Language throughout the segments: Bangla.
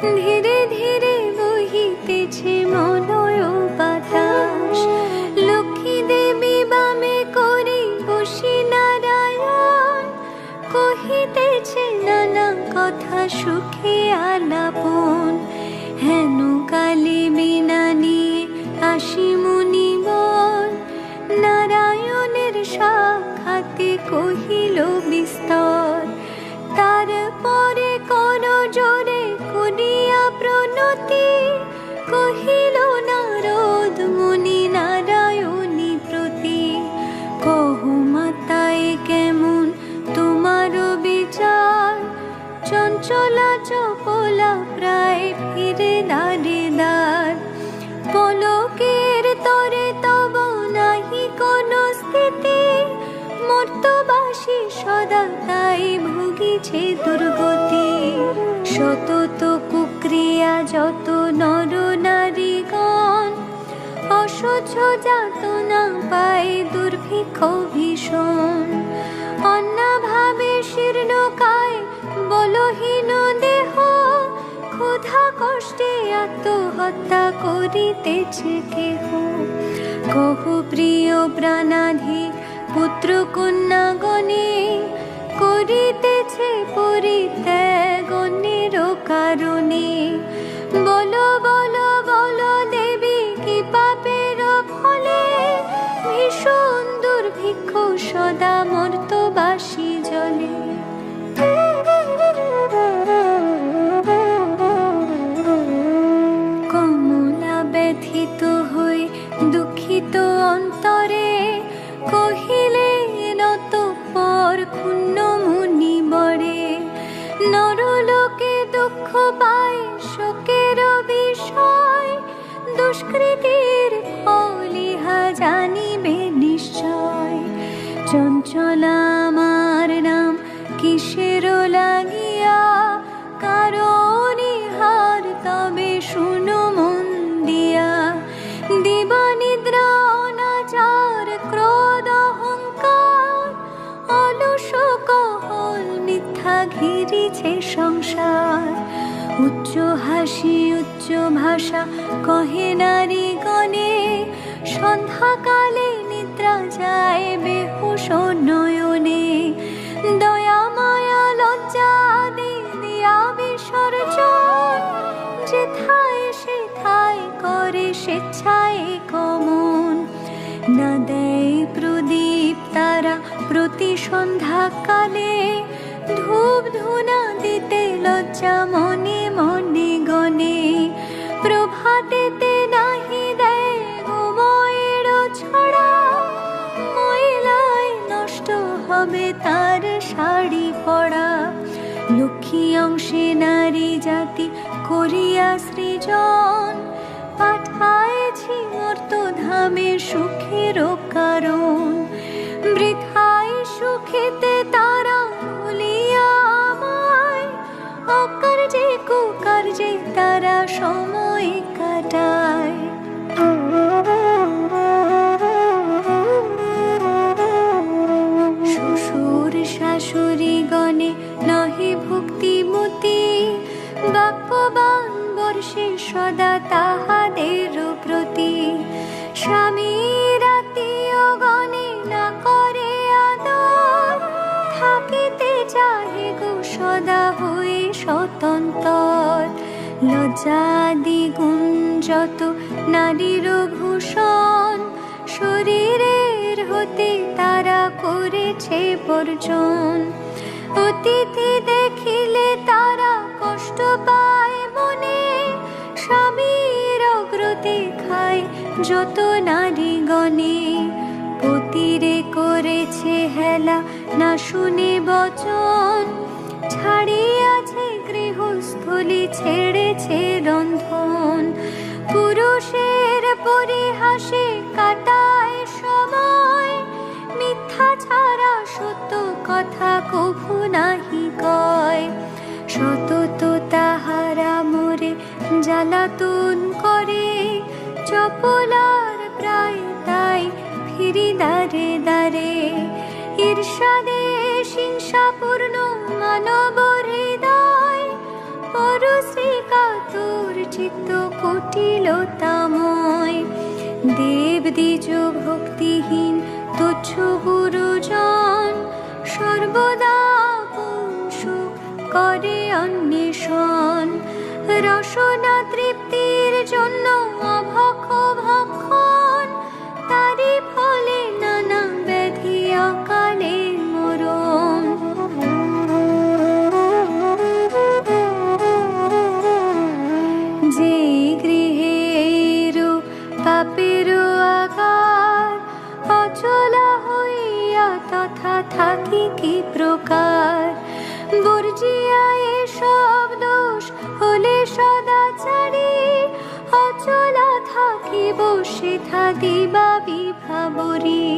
ধীরে ধীরে বহিতেছে মলয় বাতাস। লক্ষ্মী দেবী বামে করে বসি নারায়ণ, কহিতেছে নানা কথা সুখে আলাপন। হেন কালে বিনা নিয়ে আসি মুনিবর, নারায়ণের সাক্ষাতে কহিল বিস্তর। তারপরে কোন জোরে করিয়া প্রণতি, কহিল নারদ মুনি নারায়ণী প্রতি। কহো মাতায় কেমন তোমার বিচার, চঞ্চলা চপলা প্রায় ফিরে দ্বারে দ্বার। পলকের তরে তব নাহি কোন স্থিতি, মর্তবাসী সদা তাই ভুগিছে দুর্গতি। সতত কুক্রিয়া যত নর নারীগণ, অসহ্য যাতনা পায় দুর্ভিক্ষ ভীষণ। অন্নাভাবে শীর্ণকায় বলহীন দেহ, ক্ষুধা কষ্টে আত্মহত্যা করিতেছে কেহ। কহ প্রিয় প্রাণাধিক পুত্র কন্যাগণে, করিতেছে পরিত্যাগ অন্যের কারণে। বলো বলো বলো দেবী কি পাপের ফলে, ভীষণ দুর্ভিক্ষ সদা মর্তবাসী জলে। কমলা ব্যথিত হই দুঃখিত অন্তরে, কহিলেন অতঃপর ক্ষুণ্ণ মুনি বরে। নরলোকে দুঃখ পায় শোকের বিষয়, দুষ্কৃতির ফল ইহা জানিবে নিশ্চয়। চঞ্চলা আমার নাম কিসের লাগিয়া, কারণ ইহার তবে শুনো মন দিয়া। দিবানিদ্রা অনাচার ক্রোধ অহংকার, অলস কহল মিথ্যা ঘিরিছে সংসার। উচ্চ হাসি উচ্চ ভাষা কহে নারীগণে, সন্ধ্যাকালে নিদ্রা যায় বেহুশ নয়নে। দয়া মায়া লজ্জা আদি দিয়া বিসর্জন, যেথায় সেথায় করে স্বেচ্ছায় গমন। না দেয় প্রদীপ তারা প্রতি সন্ধ্যাকালে, ধূপ ধুনা দিতে লজ্জা মনে মনে গণে। প্রভাতেতে নাহি দেয় ঘুমোয়ের ছড়া, ময়লায় নষ্ট হবে তার শাড়ি পরা। লক্ষ্মী অংশে নারী জাতি করিয়া সৃজন, পাঠায়েছি মর্তধামে সুখের কারণ। বৃথায় সুখেতে তারা ভুলিয়া আমায়, অকার্যে কুকার্যে তারা সময় কাটায়। শ্বশুর শাশুড়ি গণে নহে ভক্তিমতী, বাক্যবান বর্ষে সদা তাহাদের প্রতি। স্বামীর আত্মীয় গণে না করে আদর, থাকিতে চাহে গো সদা হয়ে স্বতন্ত্র। লজ্জাদি গুণ যত নারীর ভূষণ, শরীরের হতে তারা করেছে বর্জন। অতিথি দেখিলে তারা কষ্ট পায় মনে, স্বামীর অগ্রতে খায় যত নারীগণে। পতিরে করেছে হেলা না শুনে বচন, ছাড়িয়াছে গৃহস্থলী ছেড়েছে রন্ধন। পুরুষের পরিহাসে কাটায় সময়, মিথ্যা ছাড়া সত্য কথা কভু নাহি কয়। সতত তাহারা মোরে জ্বালাতন করে, চপলার প্রায় তাই ফিরি দ্বারে দ্বারে। ঈর্ষাদে হিংসাপূর্ণ মানব হৃদয়, পরশ্রী চিত্ত কুটিলতাময়। দেব দ্বিজ ভক্তিহীন তুচ্ছ গুরুজন, সর্বদা সুখ করে অন্বেষণ। রসনা তৃপ্তির জন্য অভক্ষ ভক্ষণ, তারি ফলে নানা ব্যাধি অকালে মরণ। যে গৃহে এইরূপ পাপের আগার, অচলা হইয়া তথা থাকি কি প্রকার। বর্জিয়া এসব দোষ হলে সদাচারী, অচলা থাকিব সেথা দিবা বিভাবরী।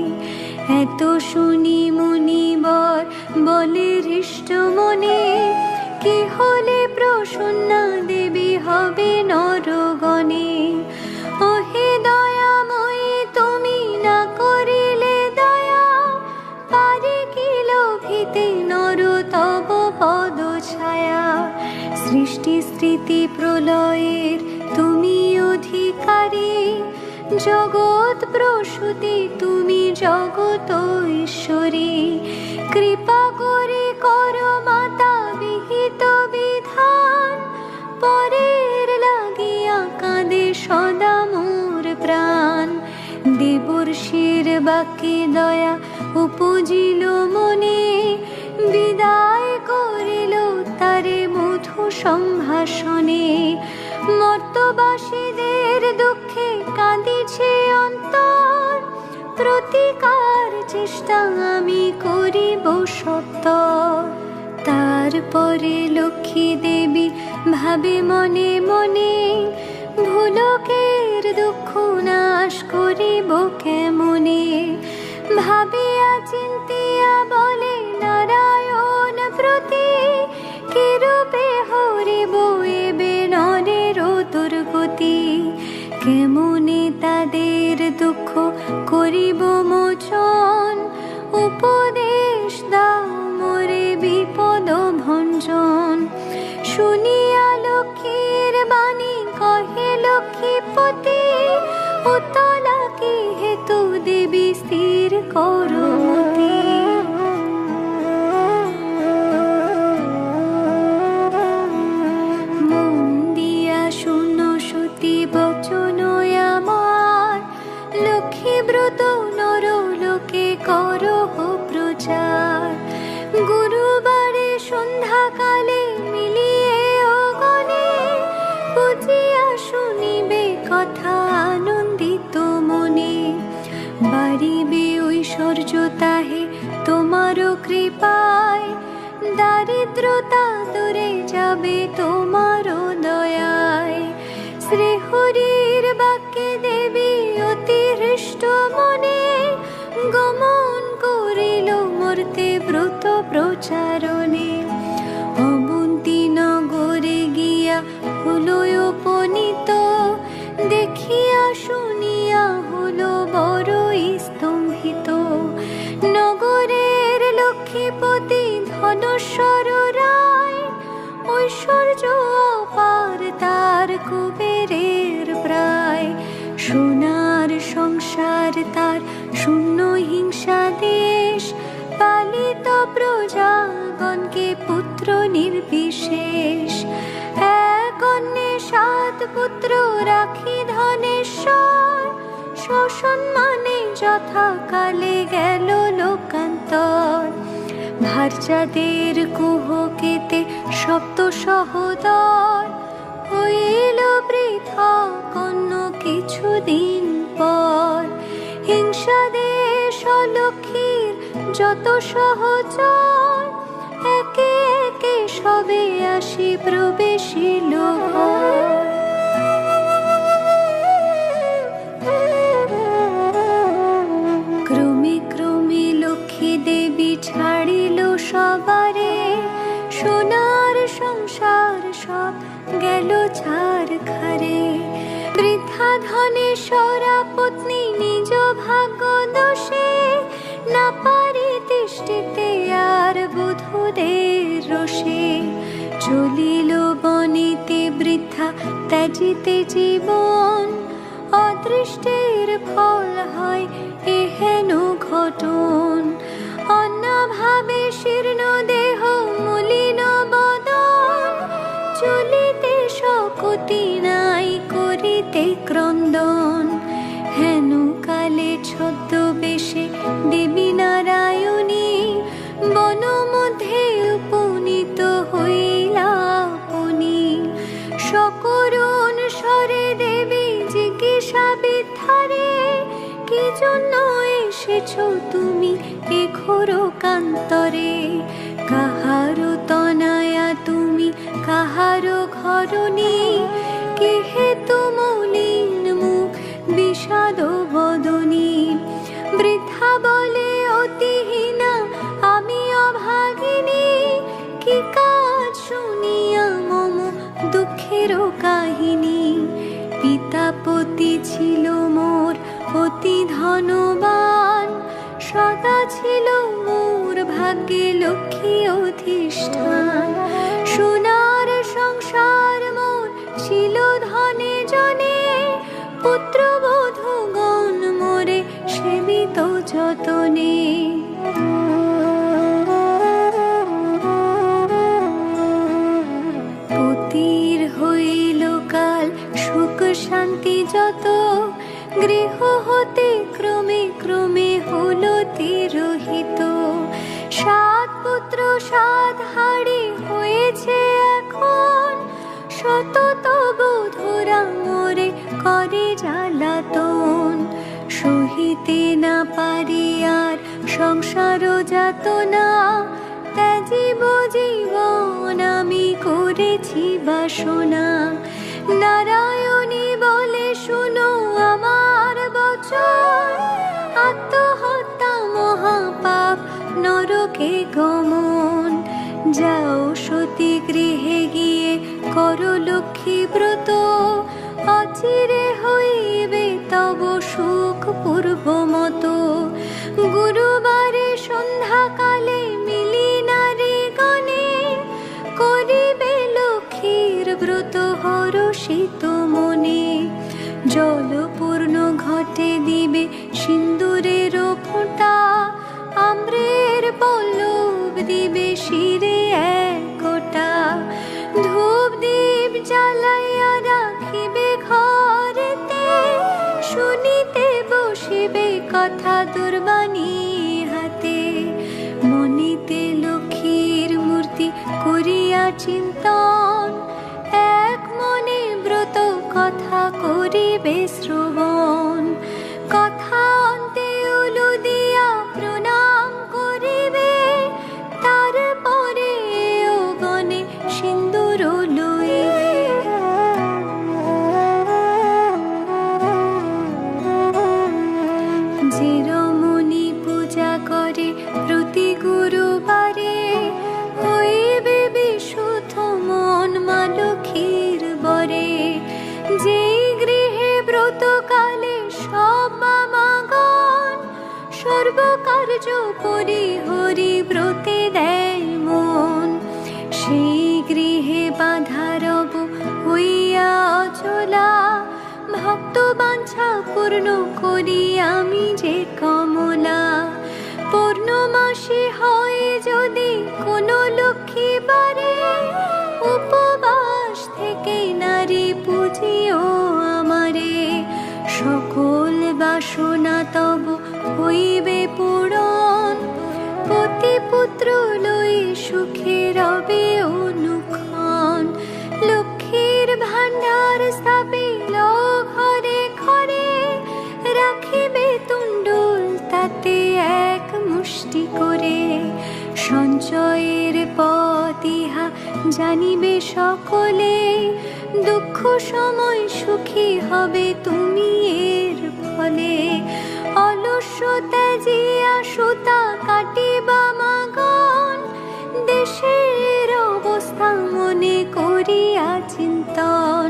এত শুনি মুনিবর বলে হৃষ্ট মনে, কি হলে প্রসন্না দেবী হবে নরগণে। ওহে দয়াময়ী তুমি না করিলে দয়া, পারে কি লোভিতে নর তব পদ ছায়া। সৃষ্টি স্থিতি প্রলয়ের তুমি অধিকারী, জগৎ প্রসূতি তুমি জগত ঈশ্বরী। কৃপা করে কর মাতা বিহিত বিধান, পরের লাগিয়া কাঁদে সদা মোর প্রাণ। দেবর্ষির বাক্যে দয়া উপজিল মনে, বিদায় করিল তারে মধু সম্ভাষণে। মর্তবাসীদের দুঃখে কাঁদিছে অন্তর, প্রতিকার চেষ্টা আমি করিব সত্তর। তারপরে লক্ষ্মী দেবী ভাবে মনে মনে, ভুলকের দুঃখ নাশ করিব কেমনে। ভাবিয়া চিন্তিয়া বলে নারায়ণ প্রতি, কিরূপে হরিব এবে নরের দুর্গতি। কেমনে তাদের দুঃখ করিব মোচন, উপদেশ দাও মোরে বিপদ ভঞ্জন। শুনিয়া লক্ষ্মীর বাণী কহে লক্ষ্মীপতি, উতলা কি হেতু দেবী স্থির করো মতি। মন দিয়া শুনো সতী বচন আমার, লক্ষ্মী ব্রত নর লোকে করো প্রচার। গুরুবারে সন্ধ্যাকালে মিলিয়ে গণে, বুঝিয়া শুনিবে কথা আনন্দিত মনে। বাড়িবে ঐশ্বর্য তাহে তোমারও কৃপায়, দারিদ্রতা দূরে যাবে তোমারও দয়ায়। শ্রীহরির বাক্যে দেবী অতি হৃষ্ট মনে, গমন করিল মূর্তে ব্রত প্রচারণে। অবন্তী নগরে গিয়া হলো উপনীত, দেখিয়া শুনিয়া হলো বড়ই স্তম্ভিত। নগরের লক্ষ্মীপতি ধনেশ্বর রায়, ঐশ্বর্য অপার তার কুবেরের প্রায়। সোনার সংসার তার শূন্য হিংসা দেশ, পালিত প্রজাগণকে পুত্র নির্বিশেষ। এক অন্যে 7 পুত্র রাখি ধনেশ্বর, সসম্মানে যথাকালে গেল লোকান্তর। ভার্যাদের কুহকেতে সপ্ত সহোদর, হইল পৃথক অন্য কিছুদিন পর। হিংসা দেশ অলক্ষ্মীর যত সহচর, একে একে সবে আসি প্রবেশিল ঘর। ক্রমে ক্রমে লক্ষ্মী দেবী ছাড়িল সবারে, সোনার সংসার সব গেল ছারখারে। বৃদ্ধা ধনেশ্বরা পত্নী নিজ ভাগ্য দোষে, না পারি তিষ্ঠিতে আর বধূদের রোষে। চলিল বনেতে বৃদ্ধা ত্যাজিতে জীবন অদৃষ্টের ফল হয় এহেন ঘটন। অন্যভাবে শীর্ণ দেহ মলিন বদন, চলিতে শক্তি নাই করিতে ক্রন্দন। হেন কালে ছদ্মবেশে দেবী নারায়ণী বন মধ্যে উপনীত হইলা আপনি। সকরুণ স্বরে দেবী জিজ্ঞাসা বিদ্ধারে, কি জন্য এসেছ তুমি এ ঘোর কান্তরে? কাহারো তনয়া তুমি কাহারো ঘরণী, কে হেতু মলিন মুখ বিষাদ বদনী। বৃদ্ধা বলে অতিহীনা আমি অভাগিনী, কি কাজ শুনিয়া মম দুঃখের কাহিনী। পিতাপতি ছিল মোর অতি ধনবান, সদা ছিল মোর ভাগ্যে লক্ষ্মী অধিষ্ঠান। সোনার সংসার মোর ছিল ধনে জনে, পুত্রবধূগণ মোরে সেবিত যতনে। পতির হইল কাল সুখ শান্তি যত, গৃহ হতে ক্রমে ক্রমে হল তিরোহিত। 7 পুত্র 7 হাড়ি হয়েছে এখন, শত বধূরা মোরে করে জ্বালাতন। সহিতে না পারি আর সংসার যাতনা, ত্যাজিব জীবন আমি করেছি বাসনা। নারায়ণী বলে শুনো আমার বচন, আত্মহত্যা মহাপাপ নরকে গমন। যাও সতী গৃহে গিয়ে করো লক্ষ্মী ব্রত, অচিরে হইবে তব সুখ পূর্বমত। গুরুবারে সন্ধ্যাকালে মিলি নারী গণে, করিবে লক্ষ্মীর ব্রত হরষিত মনে। জলপূর্ণ ঘটে দিবে সিন্দুরের ফোঁটা, আম্রের পল্লব দিবে শিরে এক গোটা। ধূপ দীপ জ্বালাইয়া রাখিবে ঘরেতে, শুনিতে বসিবে কথা দুর্বাণী হাতে। মনিতে লক্ষ্মীর মূর্তি করিয়া চিন্তন, এক মনে ব্রত কথা করিবে শ্রবণ। কথা অন্তে উলু দিয়া প্রণাম করিবে, তারপরে ও গণে সিন্দুর লইবে। যে রমণী পূজা করে প্রতি গুরুবারে, হইবে বিশুদ্ধ মন মা লক্ষ্মীর বরে। যেই গৃহে ব্রতকালে সব মামাগণ, সর্বকার্য পরিহরি ব্রতে দেয় মন। সেই গৃহে বাঁধা রব হইয়া অচলা, ভক্ত বাঞ্ছা পূর্ণ করি আমি যে কমলা। পূর্ণমাসে হয় যদি কোনো লক্ষ্মী বারে, উপবাস থেকে নারী পুজিও আমারে। সকল বাসনা তব হইবে পূরণ, পতি পুত্র লই সুখে রবে অনুক্ষণ। লক্ষ্মীর ভাণ্ডার স্থাপিল ঘরে ঘরে, রাখিবে তুণ্ডুল তাতে এক মুষ্টি করে। সঞ্চয়ের পথ ইহা জানিবে সকলে, দুঃখ সময় সুখী হবে তুমি এর ফলে। অলস্য ত্যাজিয়া সুতা কাটিবা মাগণ, দেশের অবস্থা মনে করিয়া চিন্তন।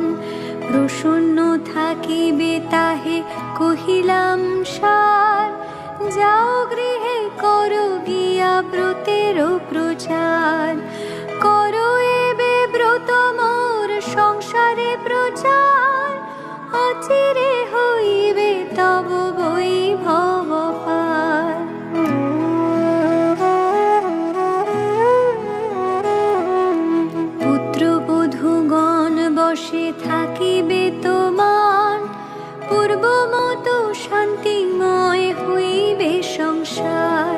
প্রসন্ন থাকিবে তাহে কহিলাম সার, যাও গৃহে করো গিয়া ব্রতের প্রচার। করো এবে ব্রত মোর সংসারে প্রচার, অচিরে হইবে তব বৈভব পার। পুত্রবধূগণ বসে থাকিবে তোমার, পূর্ব মতো শান্তিময় হইবে সংসার।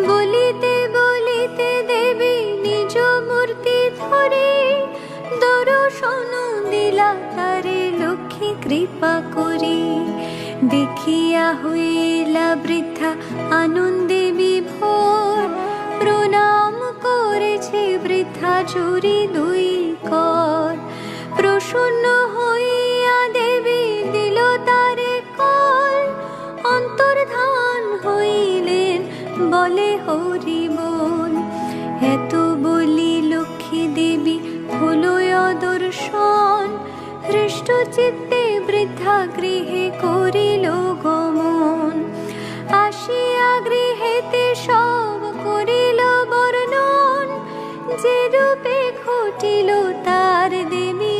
বলিতে বলিতে দেবী নিজ মূর্তি ধরে, দর্শন দিলা তারে লক্ষ্মী কৃপা করি। দেখিয়া হইলা বৃদ্ধা আনন্দে বিভোর, প্রণাম করেছে বৃদ্ধা জুড়ি দুই কর। প্রসন্ন হইয়া দেবী দিল তারে কল, অন্তর্ধান হইলেন বলে হরি বল। এত বলি লক্ষ্মী দেবী হলো দর্শন, হৃষ্ট চিত্তে বৃদ্ধা গৃহে করিল গমন। আসিয়া গৃহেতে সব করিল বর্ণন, যে রূপে ঘটিল তার দেবী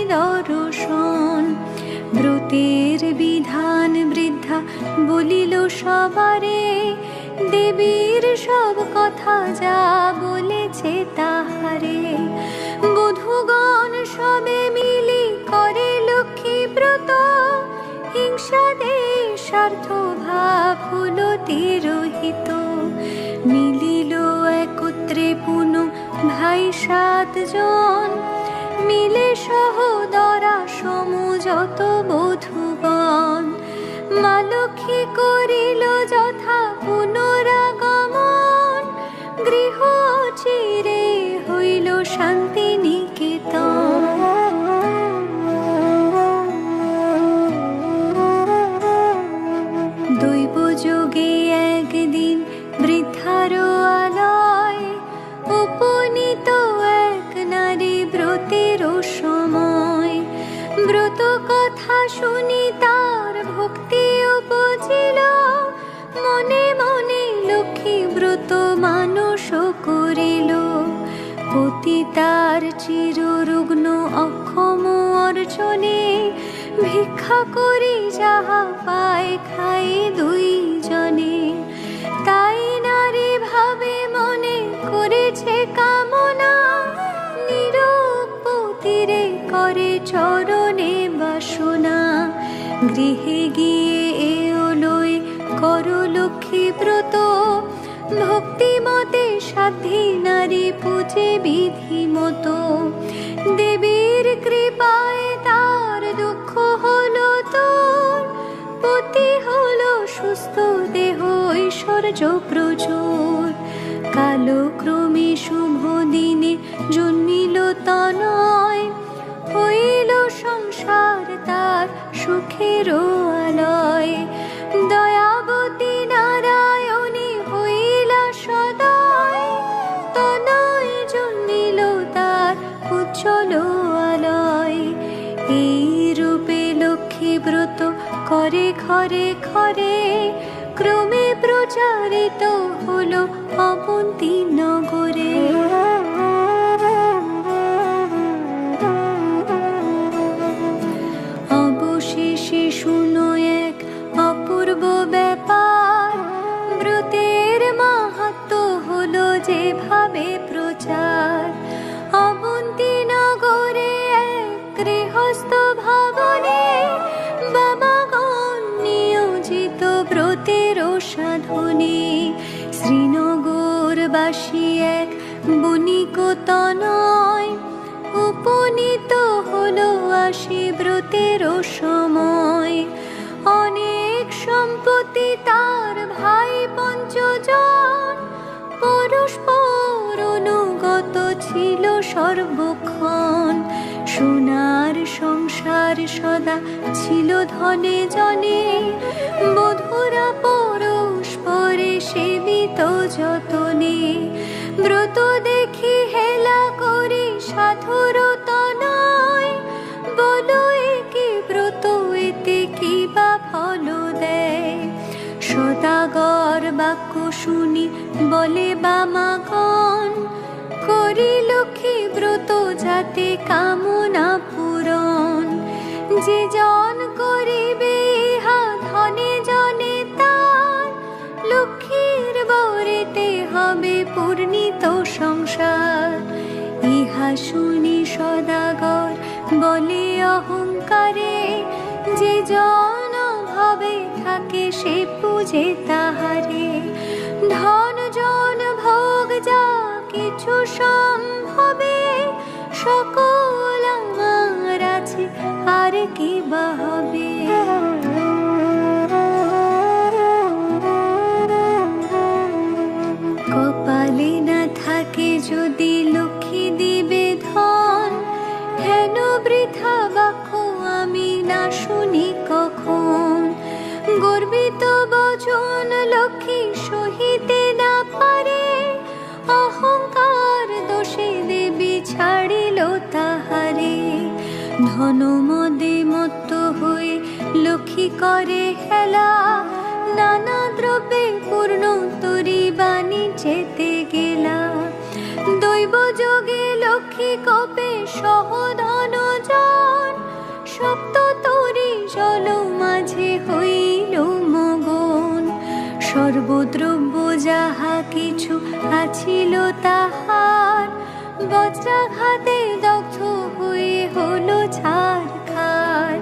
দর্শন। ব্রতের বিধান বৃদ্ধা বলিল সবারে, দেবীর সব কথা যা বলেছে তাহারে। বধূগণ সবে মিলি করে লক্ষ্মী ব্রত, হিংসা দেশার্থ ভাব হলো তিরোহিত। মিলিল একত্রে পুনঃ ভাই 7 জন, মিলে সহোদরা সমযত বধূগণ। মা লক্ষ্মী করিল যথা পুনরাগমন, গৃহ চিরে হইল শান্তি নিকেতন। দৈব যোগে একদিন বৃদ্ধার আলয়, উপনীত এক নারী ব্রতের সময়। ব্রত কথা শুনি তার ভক্তি উপজিল, মনে মনে লক্ষ্মী ব্রত মানস করিল। পতি তার চিররুগ্ন অক্ষম অর্জনে, ভিক্ষা করি যাহা পায় খাই দুইজনে। তাই নারী ভাবে মনে করেছে কামনা, নীরব পতিরে করে চরণে বাসনা। গৃহে গিয়ে এলোয় কর লক্ষ্মী ব্রত, ভক্তিমতে সাধ্যী নারী পূজে বিধি মতো। দেবীর কৃপায় তার দুঃখ হলো তোর, পতি হলো সুস্থ দেহ ঐশ্বর্য প্রচুর। কালক্রমে শুভ দিনে জন্মিল তনয়, হইল সংসার তার সুখের আলয়। দয়াবতী নারায়ণী হইলা সদয়, তনয় জন্মিল তার উজ্জ্বল আলয়। এই রূপে লক্ষ্মী ব্রত করে ঘরে ঘরে, ক্রমে প্রচারিত হলো অবন্তী নগরে। অবশেষে শুনো এক অপূর্ব ব্যাপার, ব্রতের মাহাত্ম্য হলো যেভাবে প্রচার। অবন্তী নগরে এক গৃহস্থ ভবনে, বাবাগণ নিয়োজিত ব্রতের সাধনে। শ্রীনগরবাসী এক বণিক তনয়, উপনীত হলো আসি ব্রতের সময়। অনেক সম্পত্তি তার ভাই 5 জন, পরস্পর অনুগত ছিল সর্বক্ষণ। সোনার সংসার সদা ছিল ধনে জনে, বধূরা পরস্পরে সেবিত যতনে। ব্রত দেখি হেলা করি সাধুর তনয়, বলো একে ব্রত এতে কি বা ফল দেয়। সদাগর বাক্য শুনি বলে বামাগণ, করি লক্ষ্মী ব্রত যাতে কামনা পূরণ। যে জন করিবে অহংকারে, যে জন ভাবে থাকে সে পূজে তাহারে। ধন জন ভোগ যা কিছু সম্ভবে, সকল আমার আছে আর কি বা হবে। কপালে না থাকে যদি লক্ষ্মী দিবে ধন, হেন বৃথা বাক্য আমি না শুনি কখন। গর্বিত বচন লক্ষ্মী সহিতে না পারে, অহংকার দোষে দেবী ছাড়িল তাহারে। ধন মদে মত্ত হয়ে লক্ষ্মী করে হেলা, নানা দ্রব্যে পূর্ণ তরি বাণিজ্যেতে গেলা। দৈব যোগে লক্ষ্মী কপে সহধন জন, সপ্ত তরি জল মাঝে হইল মগন। সর্বদ্রব্য যাহা কিছু আছিল তাহার, বজ্রাঘাতে দগ্ধ হয়ে হলো ছারখার।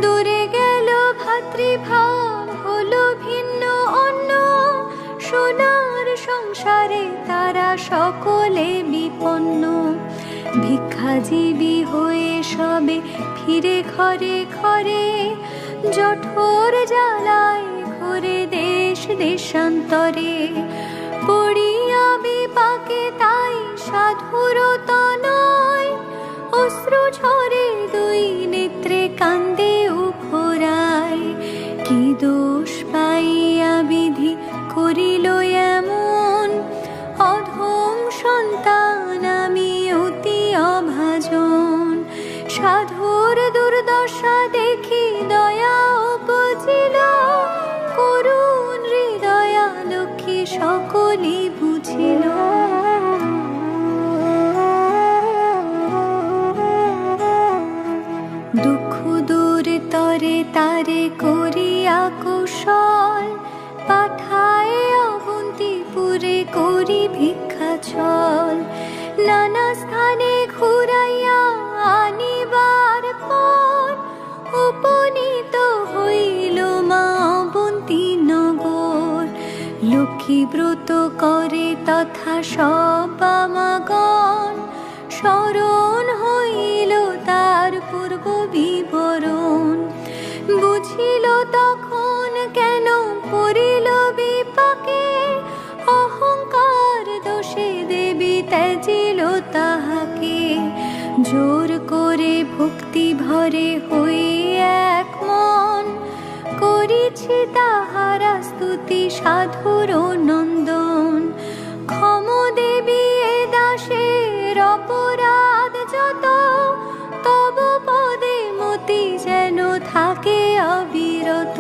দূরে গেল ভাতৃভাব হলো ভিন্ন অন্য, সোনার সংসারে তারা সকলে বিপন্ন। ভিক্ষাজীবী হয়ে সবে ফিরে ঘরে ঘরে, জঠোর জ্বালায় ঘোরে দেশ দেশান্তরে। পড়িয়া বিপাকে তাই সাধুর তনয়, অশ্রু ঝরে দুই নেত্রে কান্দে উফরায়। কি দোষ পাইয়া বিধি করিল এমন, অধম সন্তান আমি অতি অভাজন। সাধুর দুর্দশা দেখি দয়া উপজিল, করুণ হৃদয়া লক্ষ্মী সকলই বুঝিল। দুঃখ দূরে তরে তারে করিয়া কৌশল, পাঠায় অবন্তিপুরে করি ভিক্ষা ছল। নানা স্থানে ঘুরাইয়া আনিবার পর, উপনীত হইল মা অবন্তী নগর। লক্ষ্মী ব্রত করে তথা সব বামাগণ, স্মরণ হইল তার পূর্ব বিবরণ। বুঝিল তখন কেন পড়িল বিপাকে, অহংকার দোষে দেবী ত্যাজিল তাহাকে। জোর করে ভক্তি ভরে হয়ে এক মন, করিছি তাহারা স্তুতি সাধুর নন্দন। ক্ষম দেবী এ দাসের অপরাধ যত, তব পদে মতি যেন থাকে অবিরত।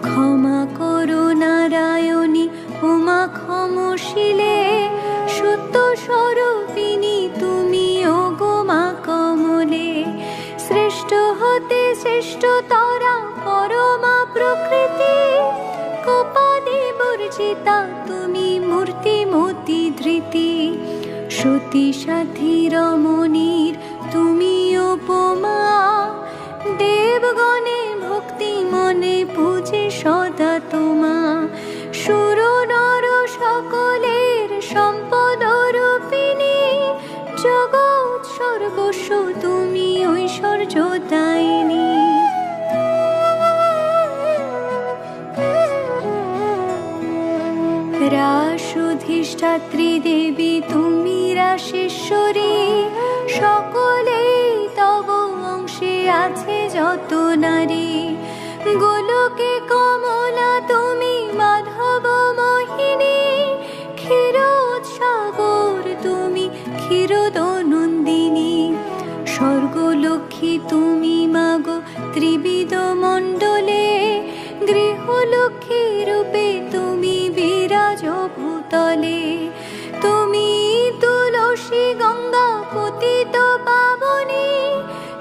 ক্ষমা করো নারায়ণী উমা ক্ষমশীলে, সত্য স্বরূপিণী তুমি ও গো মা কমলে। শ্রেষ্ঠ হতে শ্রেষ্ঠ তরা পরমা প্রকৃতি, কোপাদি বর্জিতা তুমি মূর্তিমতি ধৃতি। সতী সাথী রমণীর তুমি উপমা, দেবগণে ভক্তি মনে পূজে সদা তোমা। সুর নর সকলের সম্পদ রূপিণী, জগৎ সর্বস্ব তুমি ঐশ্বর্য দায়িনী। রাসুধিষ্ঠাত্রী দেবী তুমি রাসেশ্বরী, সকলেই তব অংশে আছে যত নারী। গোলকে কমলা তুমি মাধব মোহিনী, ক্ষীরোৎসাগর তুমি ক্ষীরোদনন্দিনী। স্বর্গলক্ষ্মী তুমি মাগো ত্রিবিধ মণ্ডলে, গৃহলক্ষ্মী রূপে তুমি বিরাজ ভূতলে। তুমি তুলসী গঙ্গা পতিত পাবনী,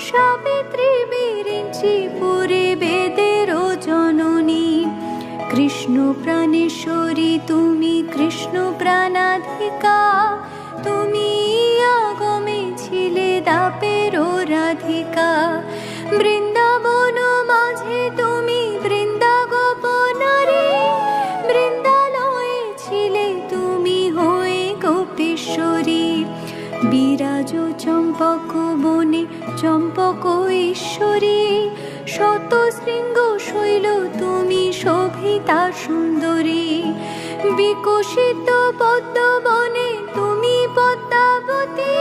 সাবিত্রী বিরিঞ্চি পুরে বেদের জননী। কৃষ্ণ প্রাণেশ্বরী তুমি কৃষ্ণ প্রাণাধিকা, তুমি আগমে ছিলে দাপের রাধিকা। বৃন্দাবন মাঝে তুমি বৃন্দা গোপনারী, বৃন্দালয়ে ছিলে তুমি হয়ে গোপেশ্বরী। বিরাজ চম্পক বনে চম্পক ঈশ্বরী, শত শৃঙ্গ শৈল তুমি শোভিতা সুন্দরী। বিকশিত পদ্মবনে তুমি পদ্মাবতী,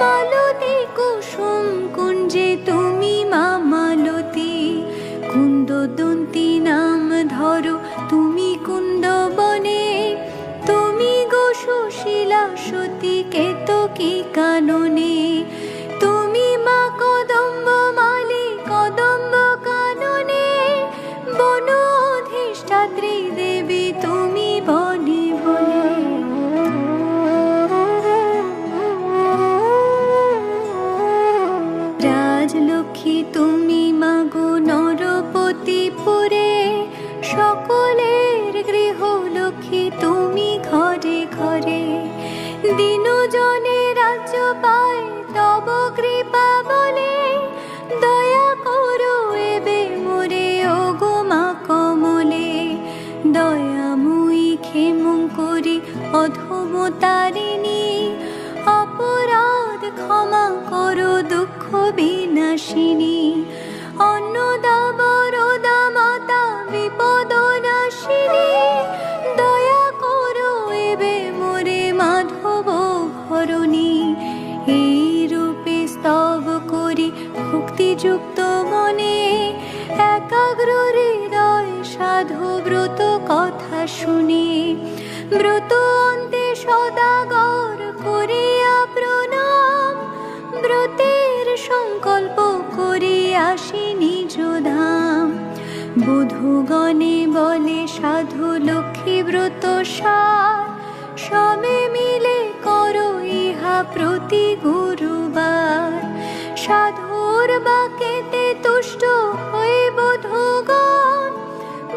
মালতী কুসুম কুঞ্জে তুমি মা মালতী। কুন্দদন্তী নাম ধরো তুমি কুন্দবনে, তুমি গো সুশীলা সতী কেতকী কাননে। তুমি মা কদম্ব মালি কদম্ব কাননে, বন অধিষ্ঠাত্রী দেবী তুমি বনে বনে। রাজলক্ষ্মী তুমি মাগো নরপতিপুরে, সকলের গৃহলক্ষ্মী তুমি ঘরে ঘরে। দিনজনে রাজ্য পায় তব কৃপা বলে, দয়া করো এবে মোরে ওগো মা কমলে। দয়াময়ী ক্ষেমঙ্করী অধম তারিণী, অপরাধ ক্ষমা করো দুঃখ বিনাশিনী। অন্নদা বরদা মাতা বিপদ নাশিনী, দয়া করো এবে মোরে মাধব ঘরণী। এই রূপে স্তব করি ভক্তিযুক্ত মনে, একাগ্র হৃদয় সাধু ব্রত কথা শুনে। ব্রত অন্তে সদাগর করিয়া প্রণাম, ব্রতের সংকল্প করি আসি নিজ ধাম। বধূগণে বলে সাধু লক্ষ্মী ব্রত সার, সবে মিলে করো ইহা প্রতি গুরুবার। সাধুর বাক্যেতে তুষ্ট হয়ে বধূগণ,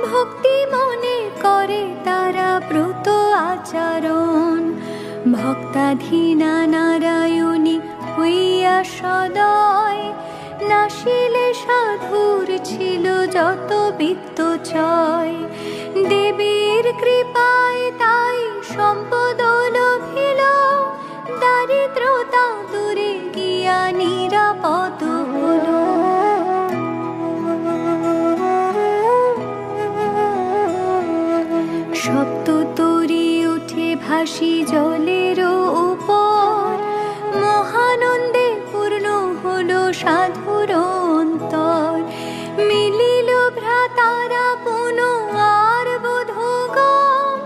ভক্তি মনে করে তারা ব্রত আচরণ। ভক্তাধীনা নারায়ণী হইয়া সদয়, নাশিলে সাধুর ছিল যত বিত্ত চয়। দেবীর কৃপায় তাই সম্পদ লভিল, দারিদ্রতা দূরে গিয়া নিরাপদ হল। সপ্ত তরী উঠে ভাসি জলের উপর, মহানন্দে পূর্ণ হলো সাধুর অন্তর। মিলিল ভ্রাতারা পুন আর বধূগণ,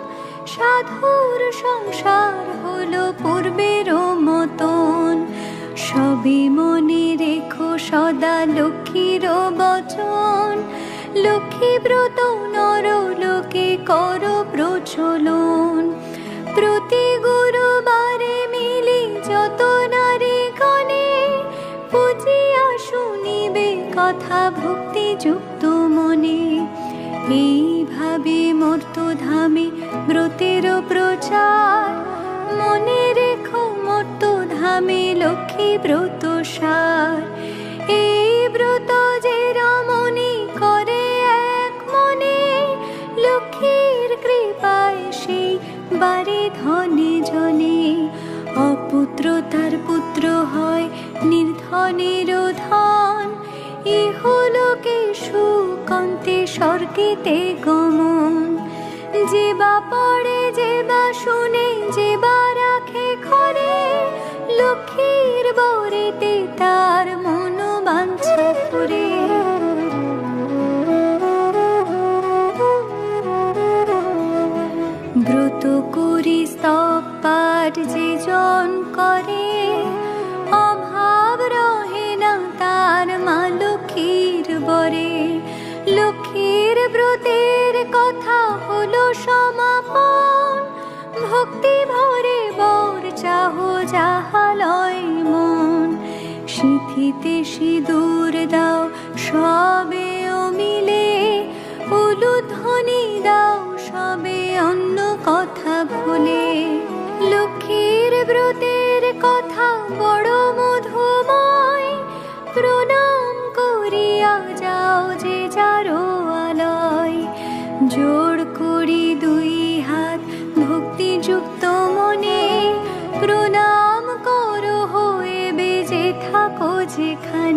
সাধুর সংসার হলো পূর্বের মতন। সবে মনে রেখো সদা লক্ষ্মীর বচন, লক্ষ্মী ব্রত নর লোকে করো প্রচলন। প্রতি গুরুবারে মিলি যত নারী গণে, বুঝিয়া শুনিবে কথা ভক্তিযুক্ত মনে। এইভাবে মর্তধামে ব্রতের প্রচার, মনে রেখো মর্তধামে লক্ষ্মী ব্রত সার। এই ব্রত যে রমণী করে এক মনে, লক্ষ্মীর কৃপায় সেই বারে ধনে জনে। অপুত্র তার পুত্র হয় নির্ধনের ধন, ইহলোকে সুখ অন্তে স্বর্গেতে গমন। যে বা পড়ে যে বা শুনে যে বা রাখে ঘরে, লক্ষ্মীর বরেতে তার মনোবাঞ্ছা করে। ব্রত করি স্তব পাঠ যে জন করে, অভাব রহে না তার মা লক্ষ্মীর বরে। লক্ষ্মীর ব্রতের কথা হলো সমাপন, ভক্তি ভরে বর চাহো যাহা লয় মন। সিঁথিতে সিঁদুর দাও সবে মিলে, উলুধ্বনি দাও সবে অন্য কথা ভুলে। লক্ষ্মীর ব্রতের কথা বড় মধুময়,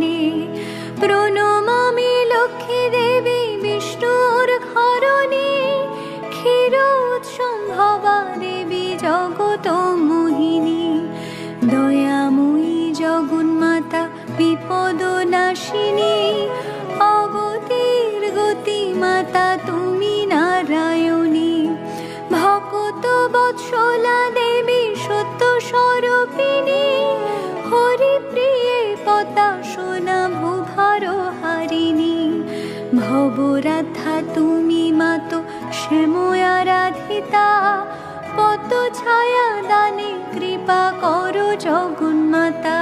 চরণে। প্রণমামি লক্ষ্মী দেবী বিষ্ণুর ঘরণে, ক্ষীরোৎসম্ভবা দেবী জগত মোহিনী। দয়াময়ী জগন্মাতা বিপদ নাশিনী, অগতির গতি মাতা তুমি নারায়ণী। ভকত বৎসলা দেবী সত্য স্বরূপিণী, হরিপ্রিয়ে পতা সোনা ভূভার হারিণী। ভবরাধা তুমি মাতো শ্যাময়া রাধিতা, পত ছায়া দানে কৃপা করো জগন্মাতা।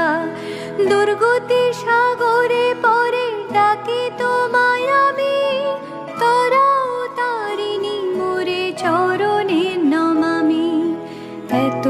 দুর্গতি সাগরে পরে ডাকি তোমায় আমি, তরাও তারিণী মোরে চরণে নমামি। এত